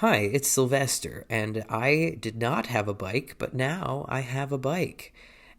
Hi, it's Sylvester, and I did not have a bike, but now I have a bike.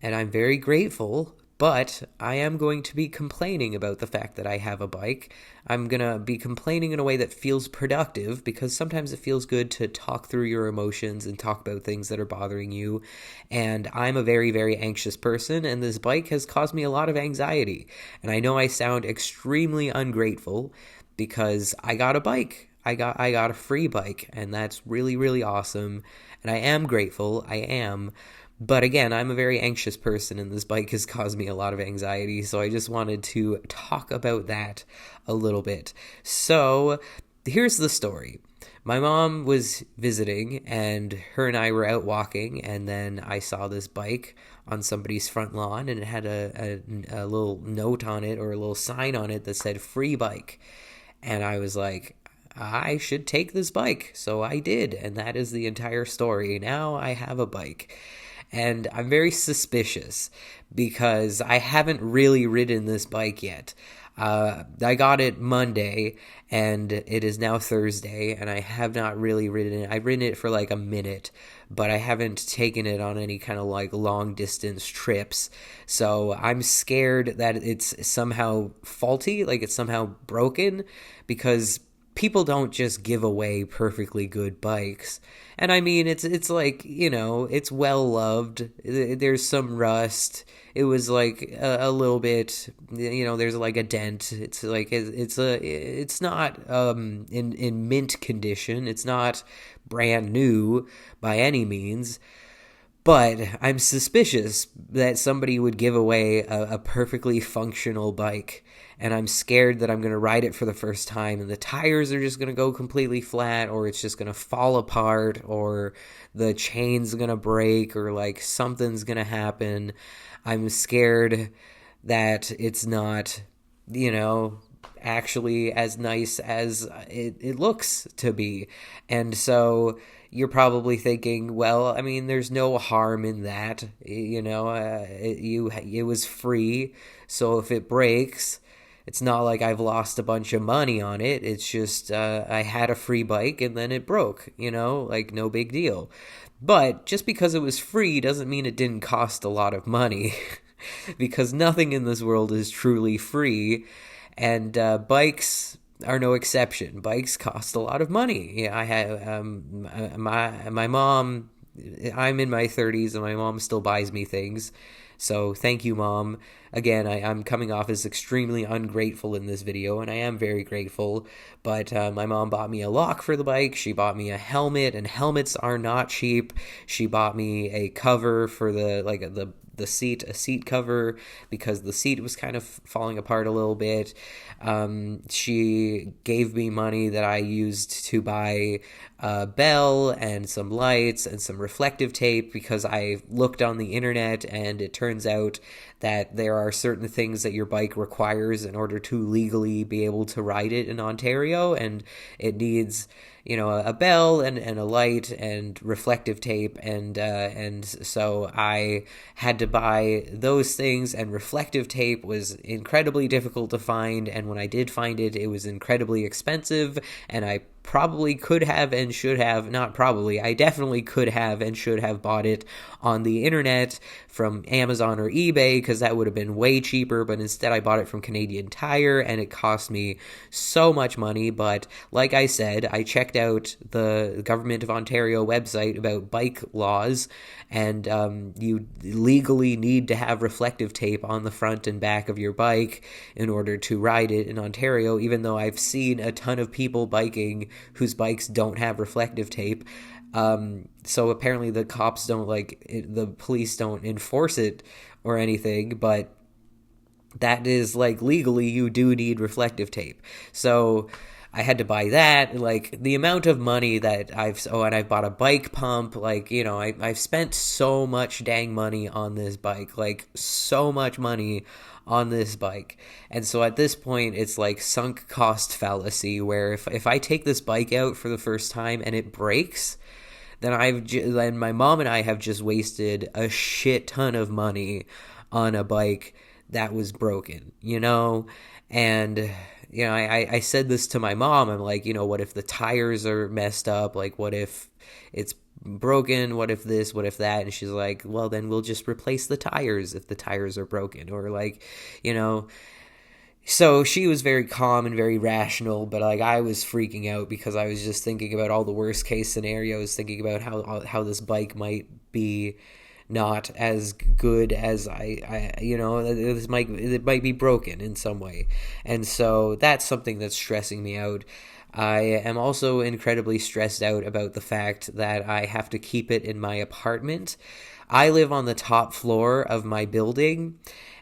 And I'm very grateful, but I am going to be complaining about the fact that I have a bike. I'm going to be complaining in a way that feels productive because sometimes it feels good to talk through your emotions and talk about things that are bothering you. And I'm a very, very anxious person, and this bike has caused me a lot of anxiety. And I know I sound extremely ungrateful because I got a bike. I got a free bike, and that's really, really awesome. And I am grateful. I am. But again, I'm a very anxious person, and this bike has caused me a lot of anxiety. So I just wanted to talk about that a little bit. So here's the story. My mom was visiting, and her and I were out walking, and then I saw this bike on somebody's front lawn, and it had a little note on it, or a little sign on it that said free bike. And I was like, I should take this bike. So I did. And that is the entire story. Now I have a bike. And I'm very suspicious because I haven't really ridden this bike yet. I got it Monday and it is now Thursday, and I have not really ridden it. I've ridden it for like a minute, but I haven't taken it on any kind of like long distance trips. So I'm scared that it's somehow faulty, like it's somehow broken, because people don't just give away perfectly good bikes. And I mean, it's like, it's well loved. There's some rust. It was like a little bit, there's like a dent. It's like it's not in mint condition. It's not brand new by any means. But I'm suspicious that somebody would give away a perfectly functional bike. And I'm scared that I'm going to ride it for the first time and the tires are just going to go completely flat, or it's just going to fall apart, or the chain's going to break, or like something's going to happen. I'm scared that it's not, actually as nice as it looks to be. And so you're probably thinking, well, I mean, there's no harm in that. It was free. So if it breaks, it's not like I've lost a bunch of money on it. It's just I had a free bike and then it broke, like no big deal. But just because it was free doesn't mean it didn't cost a lot of money. Because nothing in this world is truly free. And bikes are no exception. Bikes cost a lot of money. Yeah, I have my mom. I'm in my 30s, and my mom still buys me things. So thank you, Mom. Again, I'm coming off as extremely ungrateful in this video, and I am very grateful. But my mom bought me a lock for the bike. She bought me a helmet, and helmets are not cheap. She bought me a cover for the seat, a seat cover, because the seat was kind of falling apart a little bit. She gave me money that I used to buy a bell and some lights and some reflective tape, because I looked on the internet and it turns out that there are certain things that your bike requires in order to legally be able to ride it in Ontario, and it needs a bell and a light and reflective tape, and so I had to buy those things, and reflective tape was incredibly difficult to find, and when I did find it, it was incredibly expensive, and I probably could have and should have, not probably, I definitely could have and should have bought it on the internet from Amazon or eBay, because that would have been way cheaper, but instead I bought it from Canadian Tire, and it cost me so much money. But like I said, I checked out the Government of Ontario website about bike laws, and you legally need to have reflective tape on the front and back of your bike in order to ride it in Ontario, even though I've seen a ton of people biking whose bikes don't have reflective tape. So apparently the cops don't the police don't enforce it or anything, but that is like legally you do need reflective tape. So I had to buy that. Like the amount of money that and I've bought a bike pump. I've spent so much dang money on this bike, like so much money on this bike. And so at this point, it's like sunk cost fallacy, where if I take this bike out for the first time and it breaks, then my mom and I have just wasted a shit ton of money on a bike that was broken, and I said this to my mom. I'm like, what if the tires are messed up? Like, what if it's broken? What if this? What if that? And she's like, well, then we'll just replace the tires if the tires are broken. Or like, you know, so she was very calm and very rational, but like I was freaking out because I was just thinking about all the worst case scenarios, thinking about how this bike might be not as good as it might be broken in some way. And so that's something that's stressing me out. I am also incredibly stressed out about the fact that I have to keep it in my apartment. I live on the top floor of my building,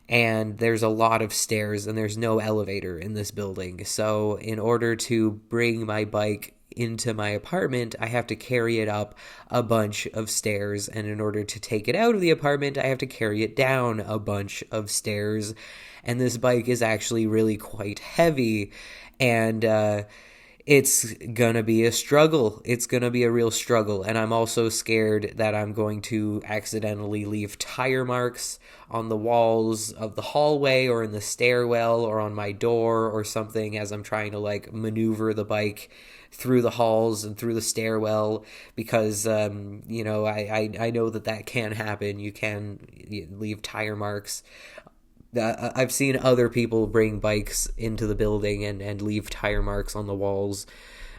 and there's a lot of stairs, and there's no elevator in this building. So in order to bring my bike into my apartment, I have to carry it up a bunch of stairs, and in order to take it out of the apartment, I have to carry it down a bunch of stairs. And this bike is actually really quite heavy, and it's gonna be a struggle. It's gonna be a real struggle. And I'm also scared that I'm going to accidentally leave tire marks on the walls of the hallway or in the stairwell or on my door or something as I'm trying to like maneuver the bike through the halls and through the stairwell, because I know that can happen. You can leave tire marks. I've seen other people bring bikes into the building and leave tire marks on the walls.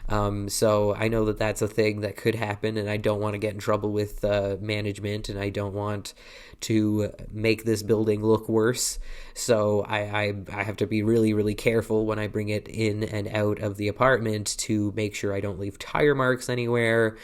So I know that that's a thing that could happen, and I don't want to get in trouble with management, and I don't want to make this building look worse. So I have to be really, really careful when I bring it in and out of the apartment to make sure I don't leave tire marks anywhere.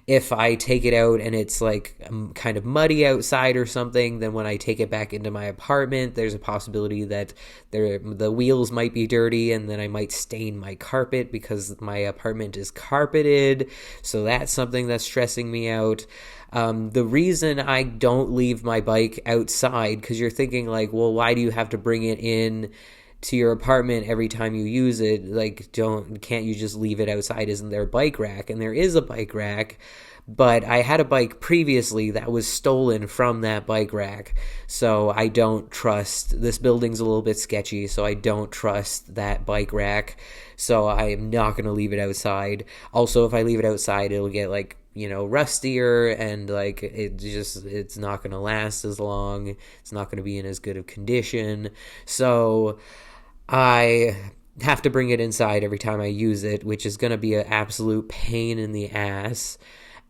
If I take it out and it's like kind of muddy outside or something, then when I take it back into my apartment, there's a possibility that the wheels might be dirty, and then I might stain my carpet because my apartment is carpeted. So that's something that's stressing me out. The reason I don't leave my bike outside, because you're thinking like, well, why do you have to bring it in to your apartment every time you use it? Like, can't you just leave it outside? Isn't there a bike rack? And there is a bike rack, but I had a bike previously that was stolen from that bike rack. So I don't trust, this building's a little bit sketchy, so I don't trust that bike rack. So I am not going to leave it outside. Also, if I leave it outside, it'll get like, rustier, and like it's not going to last as long. It's not going to be in as good of condition. So I have to bring it inside every time I use it, which is going to be an absolute pain in the ass.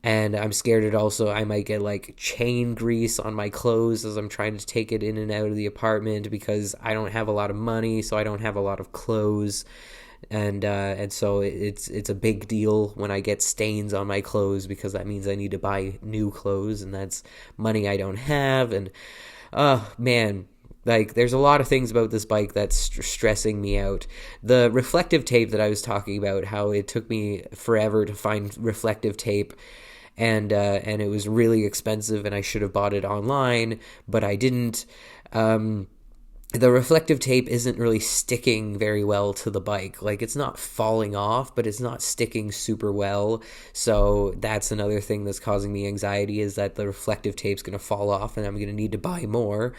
And I'm scared I might get like chain grease on my clothes as I'm trying to take it in and out of the apartment, because I don't have a lot of money, so I don't have a lot of clothes. And so it's a big deal when I get stains on my clothes, because that means I need to buy new clothes, and that's money I don't have. And man, like, there's a lot of things about this bike that's stressing me out. The reflective tape that I was talking about, how it took me forever to find reflective tape, and it was really expensive, and I should have bought it online, but I didn't. The reflective tape isn't really sticking very well to the bike. Like, it's not falling off, but it's not sticking super well. So that's another thing that's causing me anxiety, is that the reflective tape's going to fall off and I'm going to need to buy more.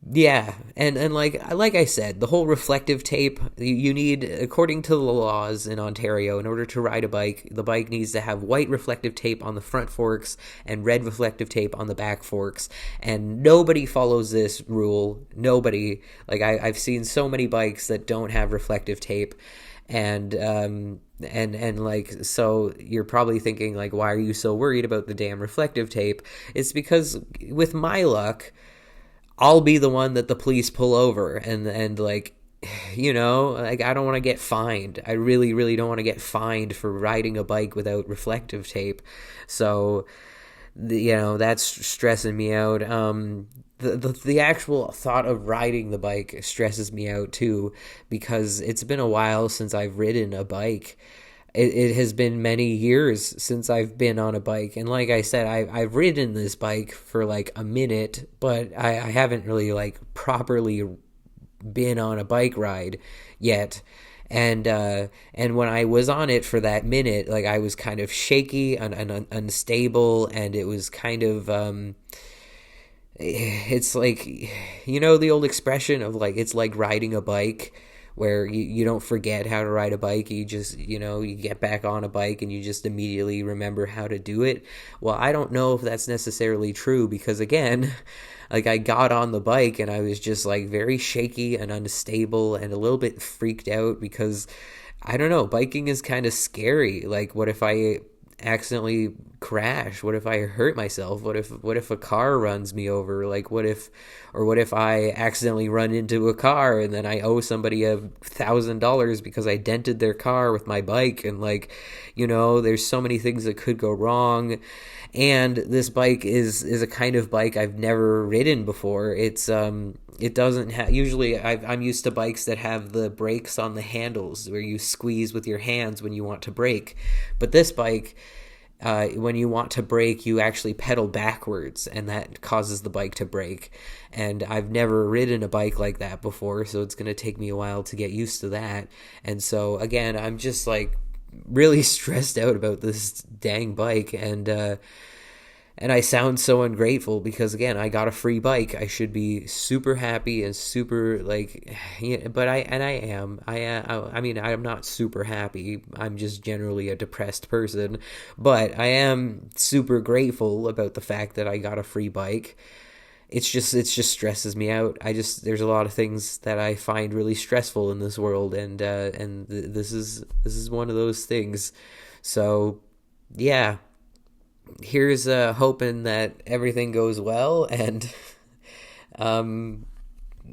Yeah, and like I said, the whole reflective tape, you need, according to the laws in Ontario, in order to ride a bike, the bike needs to have white reflective tape on the front forks and red reflective tape on the back forks, and nobody follows this rule. Nobody. Like, I've seen so many bikes that don't have reflective tape, and like, so you're probably thinking like, why are you so worried about the damn reflective tape? It's because with my luck, I'll be the one that the police pull over, and like, like, I don't want to get fined. I really, really don't want to get fined for riding a bike without reflective tape. So, that's stressing me out. The actual thought of riding the bike stresses me out too, because it's been a while since I've ridden a bike. It has been many years since I've been on a bike. And like I said, I've ridden this bike for like a minute, but I haven't really like properly been on a bike ride yet. And when I was on it for that minute, like, I was kind of shaky and unstable, and it was kind of, it's like, you know, the old expression of like, it's like riding a bike, where you don't forget how to ride a bike. You just, you know, you get back on a bike and you just immediately remember how to do it. Well, I don't know if that's necessarily true, because again, like, I got on the bike and I was just like very shaky and unstable and a little bit freaked out, because I don't know, biking is kind of scary. Like, what if I accidentally crash? What if I hurt myself? What if a car runs me over? Like, what if I accidentally run into a car and then I owe somebody $1,000 because I dented their car with my bike? And like, you know, there's so many things that could go wrong. And this bike is a kind of bike I've never ridden before. It doesn't have, usually I'm used to bikes that have the brakes on the handles where you squeeze with your hands when you want to brake. But this bike, when you want to brake, you actually pedal backwards, and that causes the bike to brake. And I've never ridden a bike like that before, so it's going to take me a while to get used to that. And so, again, I'm just like really stressed out about this dang bike, and I sound so ungrateful because, again, I got a free bike. I should be super happy and super, like, yeah, but I am. I mean, I'm not super happy. I'm just generally a depressed person, but I am super grateful about the fact that I got a free bike. It just stresses me out. There's a lot of things that I find really stressful in this world, this is one of those things. So, yeah, here's hoping that everything goes well, and um,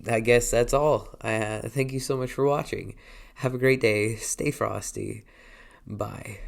I guess that's all. Thank you so much for watching. Have a great day. Stay frosty. Bye.